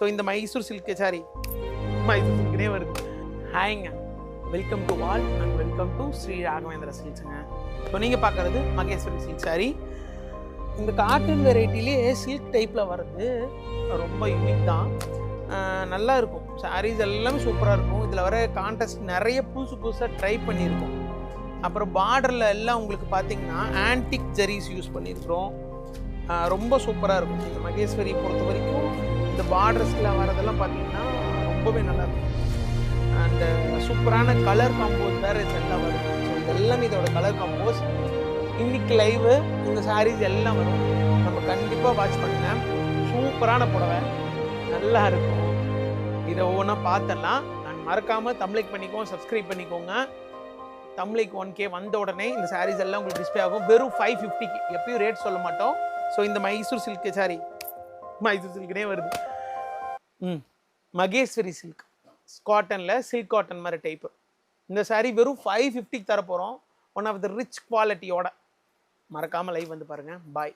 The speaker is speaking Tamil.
ஸோ இந்த மைசூர் சில்க் சாரி மைசூர் சில்க்னே வருது. ஹாய்ங்க, welcome to all and welcome to Sri Raghavendra சில்க்ஸுங்க. ஸோ நீங்கள் பார்க்குறது மகேஸ்வரி சில்க் சாரி. இந்த காட்டன் வெரைட்டிலேயே சில்க் டைப்பில் வர்றது ரொம்ப யூனிக் தான். நல்லா இருக்கும். சாரீஸ் எல்லாமே சூப்பராக இருக்கும். இதில் வர கான்டெஸ்ட் நிறைய புதுசாக ட்ரை பண்ணியிருக்கோம். அப்புறம் பார்டரில் எல்லாம் உங்களுக்கு பார்த்தீங்கன்னா ஆன்டிக் ஜெரிஸ் யூஸ் பண்ணியிருக்கிறோம். ரொம்ப சூப்பராக இருக்கும். இந்த மகேஸ்வரி பொறுத்த வரைக்கும் இந்த பார்டர்ஸில் வரதெல்லாம் பார்த்தீங்கன்னா ரொம்பவே நல்லாயிருக்கும். அந்த சூப்பரான கலர் காம்போஸ் வேறு இதெல்லாம் வரும். ஸோ இதெல்லாம் இதோட கலர் காம்போஸ். இன்னைக்கு லைவு இந்த சாரீஸ் எல்லாம் வரும். நம்ம கண்டிப்பாக வாட்ச் பண்ணுங்க. சூப்பரான புடவை, நல்லா இருக்கும். இதை ஒவ்வொன்றா பார்த்துடலாம். நான் மறக்காமல் தமிழைக்கு பண்ணிக்கோங்க, சப்ஸ்கிரைப் பண்ணிக்கோங்க. தமிழைக்கு 1K வந்த உடனே இந்த சாரீஸ் எல்லாம் உங்களுக்கு டிஸ்பிளே ஆகும். வெறும் 550க்கு. எப்பயும் ரேட் சொல்ல மாட்டோம். ஸோ இந்த மைசூர் சில்க் சாரி மைசூர் சில்க்னே வருது. மகேஸ்வரி சில்க் காட்டனில் சில்க் காட்டன் மாதிரி டைப்பு. இந்த சாரீ வெறும் 550க்கு தர போகிறோம். ஒன் ஆஃப் த ரிச் குவாலிட்டியோட. மறக்காமல் லைவ் வந்து பாருங்கள். பாய்.